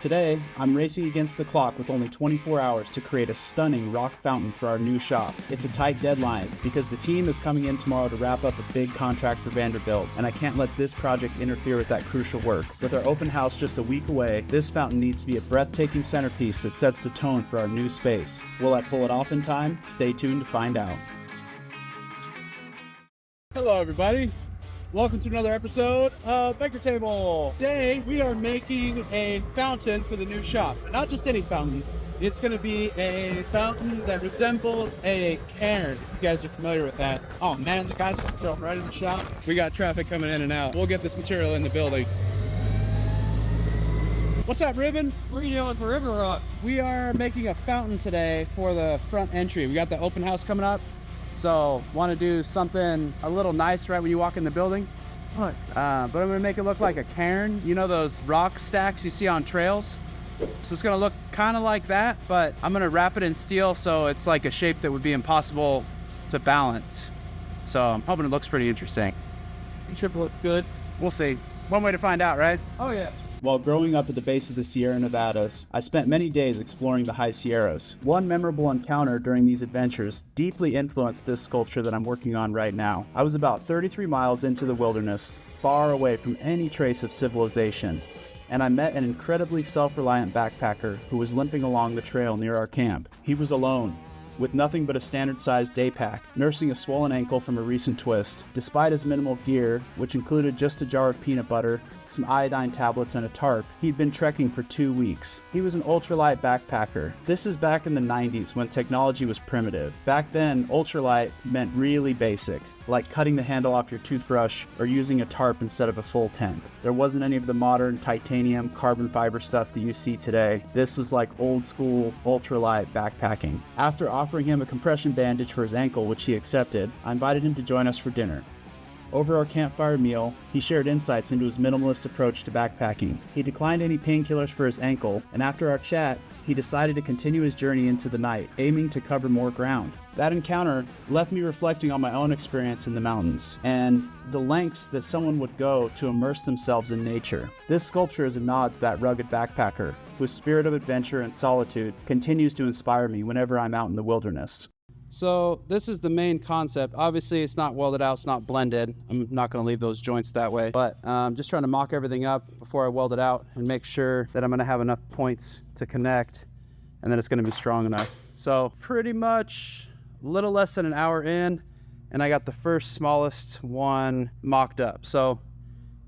Today, I'm racing against the clock with only 24 hours to create a stunning rock fountain for our new shop. It's a tight deadline because the team is coming in tomorrow to wrap up a big contract for Vanderbilt, and I can't let this project interfere with that crucial work. With our open house just a week away, this fountain needs to be a breathtaking centerpiece that sets the tone for our new space. Will I pull it off in time? Stay tuned to find out. Hello everybody. Welcome to another episode of Baker Table. Today we are making a fountain for the new shop. Not just any fountain. It's going to be a fountain that resembles a cairn, if you guys are familiar with that. Oh man, the guys just jumped right in the shop. We got traffic coming in and out. We'll get this material in the building. What's up, Ribbon? What are you doing for River Rock? We are making a fountain today for the front entry. We got the open house coming up. So want to do something a little nice right when you walk in the building. What? But I'm going to make it look like a cairn. You know those rock stacks you see on trails? So it's going to look kind of like that, but I'm going to wrap it in steel so it's like a shape that would be impossible to balance. So I'm hoping it looks pretty interesting. It should look good. We'll see. One way to find out, right? Oh yeah. While growing up at the base of the Sierra Nevadas, I spent many days exploring the High Sierras. One memorable encounter during these adventures deeply influenced this sculpture that I'm working on right now. I was about 33 miles into the wilderness, far away from any trace of civilization, and I met an incredibly self-reliant backpacker who was limping along the trail near our camp. He was alone, with nothing but a standard-sized day pack, nursing a swollen ankle from a recent twist. Despite his minimal gear, which included just a jar of peanut butter, some iodine tablets, and a tarp, he'd been trekking for 2 weeks. He was an ultralight backpacker. This is back in the 90s when technology was primitive. Back then, ultralight meant really basic, like cutting the handle off your toothbrush or using a tarp instead of a full tent. There wasn't any of the modern titanium, carbon fiber stuff that you see today. This was like old school ultralight backpacking. After offering him a compression bandage for his ankle, which he accepted, I invited him to join us for dinner. Over our campfire meal, he shared insights into his minimalist approach to backpacking. He declined any painkillers for his ankle, and after our chat, he decided to continue his journey into the night, aiming to cover more ground. That encounter left me reflecting on my own experience in the mountains, and the lengths that someone would go to immerse themselves in nature. This sculpture is a nod to that rugged backpacker, whose spirit of adventure and solitude continues to inspire me whenever I'm out in the wilderness. So this is the main concept. Obviously it's not welded out, it's not blended. I'm not going to leave those joints that way, but just trying to mock everything up before I weld it out and make sure that I'm going to have enough points to connect and that it's going to be strong enough. So pretty much a little less than an hour in, and I got the first smallest one mocked up. So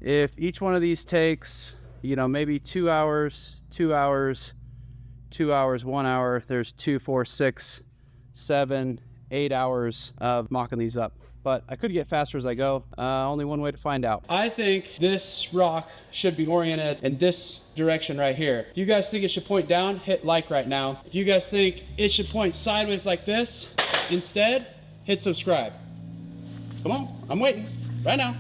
if each one of these takes, you know, maybe 2 hours, 2 hours, 2 hours, 1 hour, there's 2, 4, 6, 7, 8 hours of mocking these up, but I could get faster as I go. Only one way to find out. I think this rock should be oriented in this direction right here. If you guys think it should point down, hit like right now. If you guys think it should point sideways like this instead, hit subscribe. Come on, I'm waiting right now.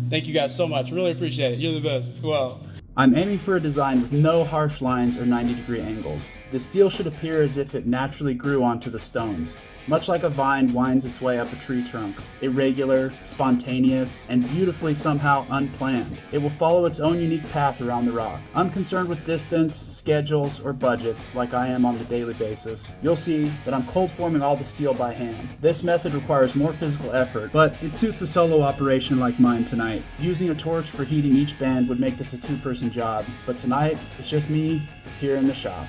Thank you guys so much, really appreciate it. You're the best. Wow. I'm aiming for a design with no harsh lines or 90-degree angles. The steel should appear as if it naturally grew onto the stones, much like a vine winds its way up a tree trunk. Irregular, spontaneous, and beautifully somehow unplanned. It will follow its own unique path around the rock. Unconcerned with distance, schedules, or budgets like I am on the daily basis, you'll see that I'm cold forming all the steel by hand. This method requires more physical effort, but it suits a solo operation like mine tonight. Using a torch for heating each band would make this a two-person job, but tonight it's just me here in the shop.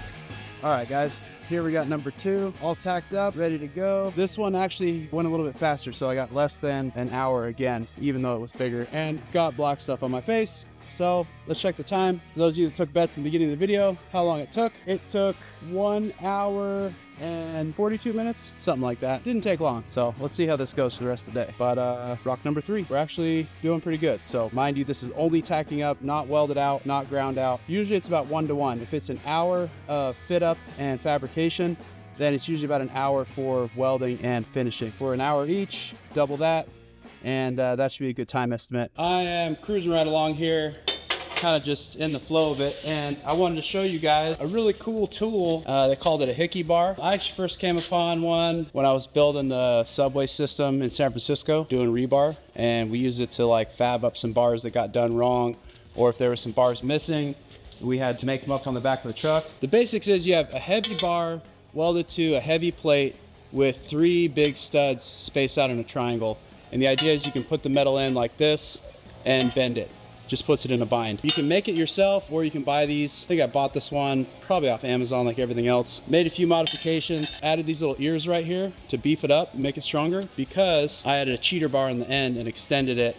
Alright guys, here we got number 2 all tacked up, ready to go. This one actually went a little bit faster, so I got less than an hour again, even though it was bigger, and got black stuff on my face. So let's check the time. For those of you that took bets in the beginning of the video, how long it took. It took 1 hour and 42 minutes, something like that. Didn't take long. So let's see how this goes for the rest of the day. But rock number 3, we're actually doing pretty good. So mind you, this is only tacking up, not welded out, not ground out. Usually it's about 1 to 1. If it's an hour of fit up and fabrication, then it's usually about an hour for welding and finishing. For an hour each, double that, and that should be a good time estimate. I am cruising right along here, kind of just in the flow of it, and I wanted to show you guys a really cool tool. They called it a hickey bar. I actually first came upon one when I was building the subway system in San Francisco, doing rebar, and we used it to like fab up some bars that got done wrong, or if there were some bars missing, We had to make them up on the back of the truck. The basics is you have a heavy bar welded to a heavy plate with 3 big studs spaced out in a triangle. And the idea is you can put the metal in like this and bend it. Just puts it in a bind. You can make it yourself or you can buy these. I think I bought this one probably off Amazon like everything else. Made a few modifications, added these little ears right here to beef it up and make it stronger because I added a cheater bar in the end and extended it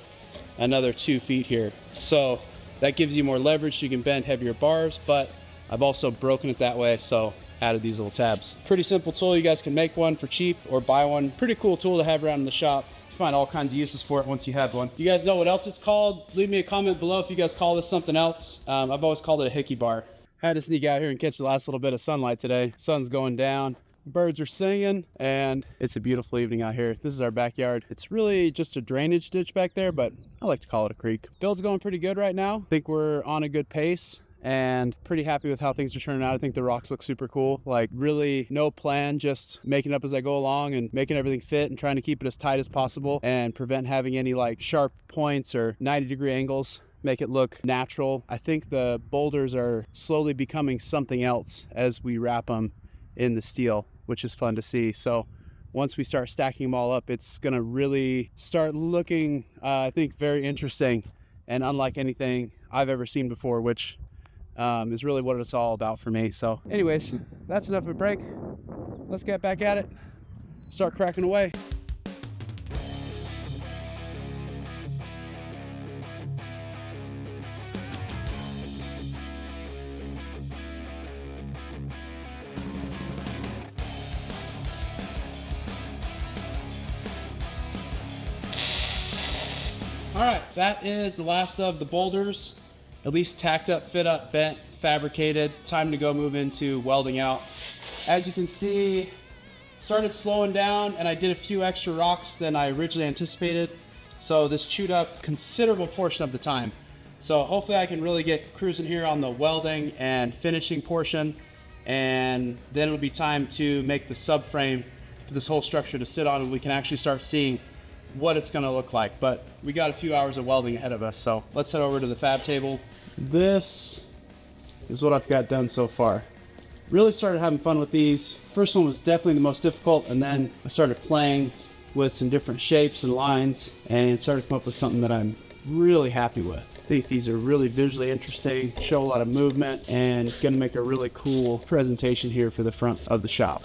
another 2 feet here. So that gives you more leverage so you can bend heavier bars, but I've also broken it that way, so added these little tabs. Pretty simple tool. You guys can make one for cheap or buy one. Pretty cool tool to have around in the shop. Find all kinds of uses for it once you have one. You guys know what else it's called? Leave me a comment below if you guys call this something else. I've always called it a hickey bar. I had to sneak out here and catch the last little bit of sunlight today. Sun's going down, birds are singing, and it's a beautiful evening out here. This is our backyard. It's really just a drainage ditch back there, but I like to call it a creek. Build's going pretty good right now. I think we're on a good pace and pretty happy with how things are turning out. I think the rocks look super cool. Like really no plan, just making it up as I go along and making everything fit and trying to keep it as tight as possible and prevent having any like sharp points or 90-degree angles. Make it look natural. I think the boulders are slowly becoming something else as we wrap them in the steel, which is fun to see. So once we start stacking them all up, it's gonna really start looking, I think, very interesting and unlike anything I've ever seen before, which is really what it's all about for me. So anyways, that's enough of a break. Let's get back at it. Start cracking away. All right, that is the last of the boulders. At least tacked up, fit up, bent, fabricated. Time to go move into welding out. As you can see, started slowing down and I did a few extra rocks than I originally anticipated. So this chewed up considerable portion of the time. So hopefully I can really get cruising here on the welding and finishing portion. And then it'll be time to make the subframe for this whole structure to sit on and we can actually start seeing what it's gonna look like. But we got a few hours of welding ahead of us. So let's head over to the fab table. This is what I've got done so far. Really started having fun with these. First one was definitely the most difficult, and then I started playing with some different shapes and lines and started to come up with something that I'm really happy with. I think these are really visually interesting, show a lot of movement, and gonna make a really cool presentation here for the front of the shop.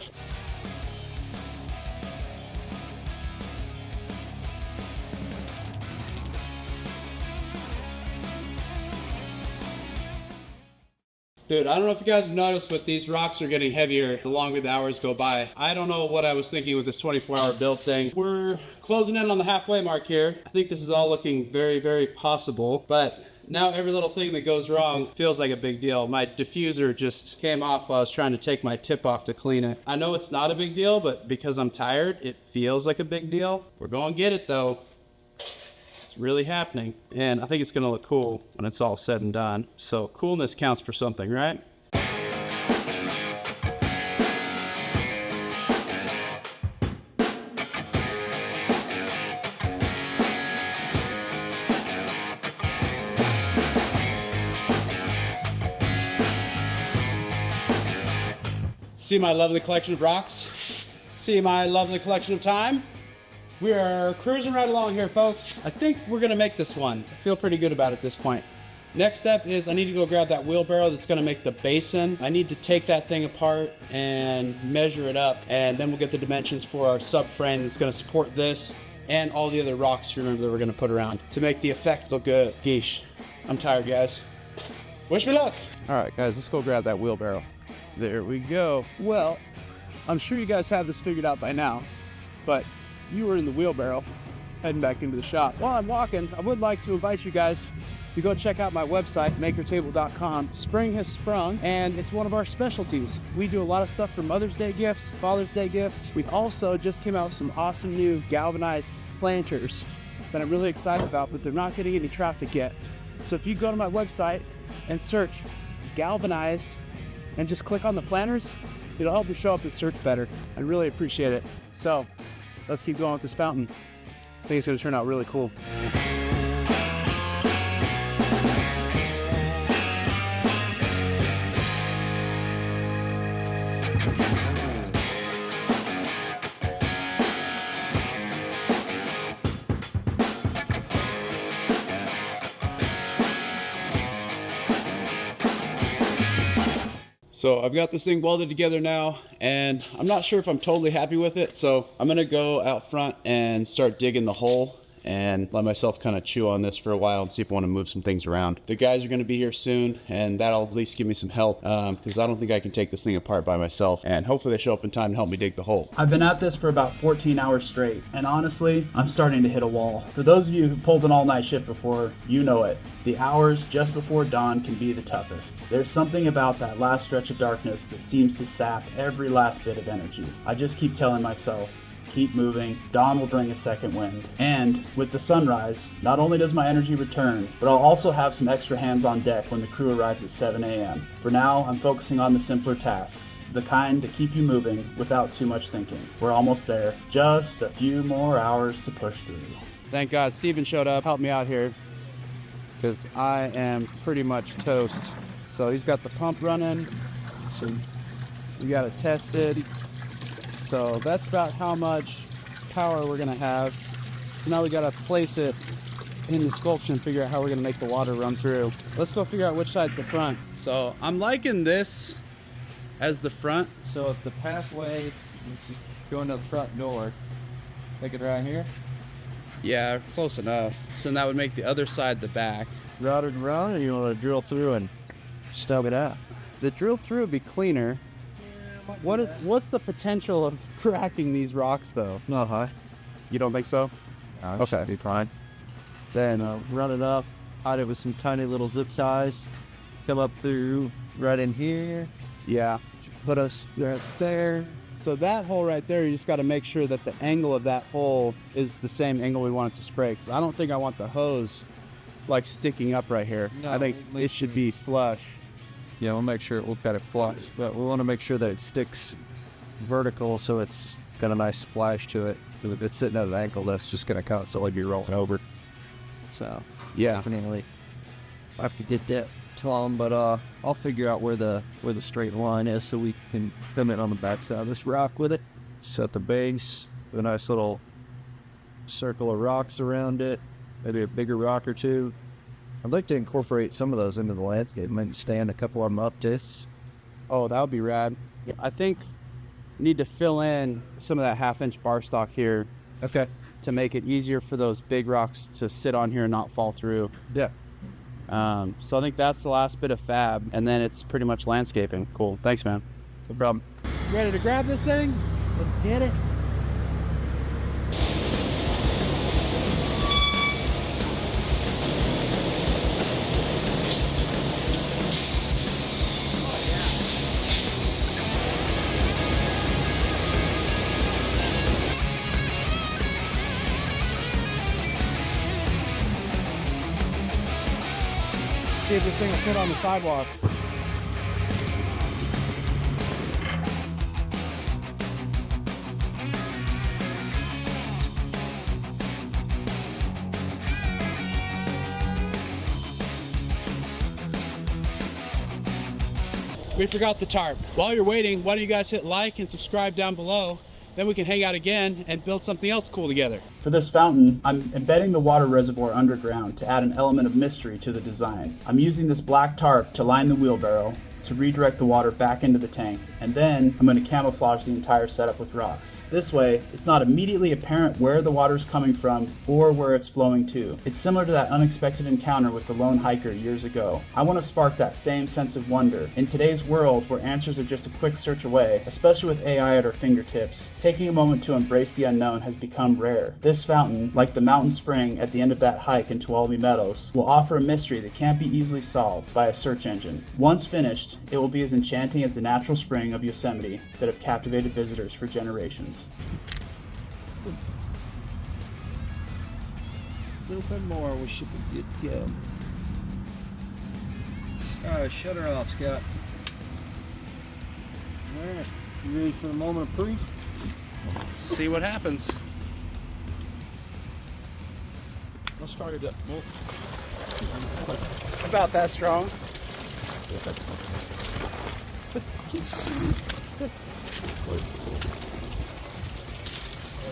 Dude, I don't know if you guys have noticed, but these rocks are getting heavier the longer the hours go by. I don't know what I was thinking with this 24-hour build thing. We're closing in on the halfway mark here. I think this is all looking very, very possible, but now every little thing that goes wrong feels like a big deal. My diffuser just came off while I was trying to take my tip off to clean it. I know it's not a big deal, but because I'm tired, it feels like a big deal. We're gonna get it though. It's really happening, and I think it's gonna look cool when it's all said and done. So coolness counts for something, right? See my lovely collection of rocks? See my lovely collection of time? We are cruising right along here, folks. I think we're gonna make this one. I feel pretty good about it at this point. Next step is I need to go grab that wheelbarrow that's gonna make the basin. I need to take that thing apart and measure it up, and then we'll get the dimensions for our subframe that's gonna support this and all the other rocks, remember, that we're gonna put around to make the effect look good. Geesh, I'm tired, guys. Wish me luck. All right, guys, let's go grab that wheelbarrow. There we go. Well, I'm sure you guys have this figured out by now, but you were in the wheelbarrow heading back into the shop. While I'm walking, I would like to invite you guys to go check out my website, makertable.com. Spring has sprung, and it's one of our specialties. We do a lot of stuff for Mother's Day gifts, Father's Day gifts. We also just came out with some awesome new galvanized planters that I'm really excited about, but they're not getting any traffic yet. So if you go to my website and search galvanized and just click on the planters, it'll help you show up in search better. I really appreciate it. So let's keep going with this fountain. I think it's gonna turn out really cool. So I've got this thing welded together now, and I'm not sure if I'm totally happy with it. So I'm gonna go out front and start digging the hole and let myself kind of chew on this for a while and see if I want to move some things around. The guys are going to be here soon, and that'll at least give me some help because I don't think I can take this thing apart by myself, and hopefully they show up in time to help me dig the hole. I've been at this for about 14 hours straight, and honestly, I'm starting to hit a wall. For those of you who've pulled an all-night shift before, you know it. The hours just before dawn can be the toughest. There's something about that last stretch of darkness that seems to sap every last bit of energy. I just keep telling myself, keep moving, dawn will bring a second wind. And with the sunrise, not only does my energy return, but I'll also have some extra hands on deck when the crew arrives at 7 a.m. For now, I'm focusing on the simpler tasks, the kind that keep you moving without too much thinking. We're almost there, just a few more hours to push through. Thank God Steven showed up, helped me out here, because I am pretty much toast. So he's got the pump running, so we got it tested. So that's about how much power we're gonna have. So now we gotta place it in the sculpture and figure out how we're gonna make the water run through. Let's go figure out which side's the front. So I'm liking this as the front. So if the pathway is going to the front door, take it right here. Yeah, close enough. So that would make the other side the back. Routed around, or you want to drill through and stub it out? The drill through would be cleaner. What's the potential of cracking these rocks, though? Not high. You don't think so? No, it should be fine. Then Run it up, hide it with some tiny little zip ties, come up through right in here. Yeah. Put us right there. So that hole right there, you just got to make sure that the angle of that hole is the same angle we want it to spray. Because I don't think I want the hose like sticking up right here. No, I think it should be flush. Yeah, we'll make sure it will kind of flush, but we want to make sure that it sticks vertical so it's got a nice splash to it. If it's sitting at an angle, that's just going to constantly be rolling over. So, Yeah. definitely I have to get that plumb, but I'll figure out where the straight line is so we can come in on the backside of this rock with it. Set the base with a nice little circle of rocks around it, maybe a bigger rock or two. I'd like to incorporate some of those into the landscape, maybe stand a couple of them up this. Oh, that would be rad. I think we need to fill in some of that 1/2-inch bar stock here. Okay. To make it easier for those big rocks to sit on here and not fall through. Yeah. So I think that's the last bit of fab, and then it's pretty much landscaping. Cool. Thanks, man. No problem. Ready to grab this thing? Let's get it. See if this thing will fit on the sidewalk. We forgot the tarp. While you're waiting, why don't you guys hit like and subscribe down below? Then we can hang out again and build something else cool together. For this fountain, I'm embedding the water reservoir underground to add an element of mystery to the design. I'm using this black tarp to line the wheelbarrow, to redirect the water back into the tank, and then I'm going to camouflage the entire setup with rocks. This way, it's not immediately apparent where the water's coming from or where it's flowing to. It's similar to that unexpected encounter with the lone hiker years ago. I want to spark that same sense of wonder. In today's world, where answers are just a quick search away, especially with AI at our fingertips, taking a moment to embrace the unknown has become rare. This fountain, like the mountain spring at the end of that hike in Tuolumne Meadows, will offer a mystery that can't be easily solved by a search engine. Once finished, it will be as enchanting as the natural spring of Yosemite that have captivated visitors for generations. A little bit more, we should be good to go. Alright, shut her off, Scott. Alright, you ready for the moment of proof? See what happens. Let's start it up. About that strong.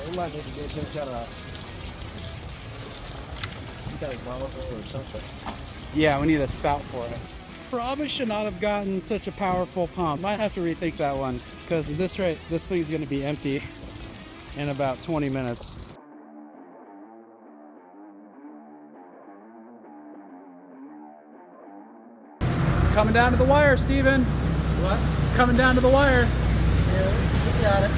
We might need to get some kind of. You got a bottle or something. Yeah, we need a spout for it. Probably should not have gotten such a powerful pump. Might have to rethink that one, because at this rate, this thing's gonna be empty in about 20 minutes. It's coming down to the wire, Steven. What? It's coming down to the wire. Yeah, we got it.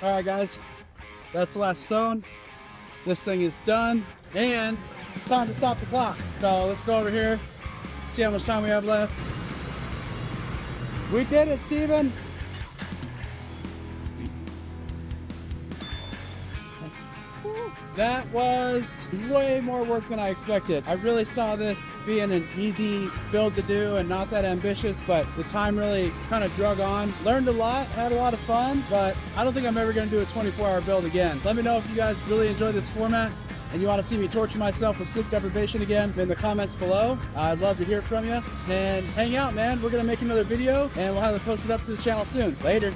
All right, guys, that's the last stone. This thing is done, and it's time to stop the clock. So let's go over here, see how much time we have left. We did it, Steven. That was way more work than I expected. I really saw this being an easy build to do and not that ambitious, but the time really kind of drug on. Learned a lot, had a lot of fun, but I don't think I'm ever gonna do a 24-hour build again. Let me know if you guys really enjoy this format and you want to see me torture myself with sleep deprivation again in the comments below. I'd love to hear from you, and hang out, man. We're gonna make another video and we'll have it posted up to the channel soon. Later.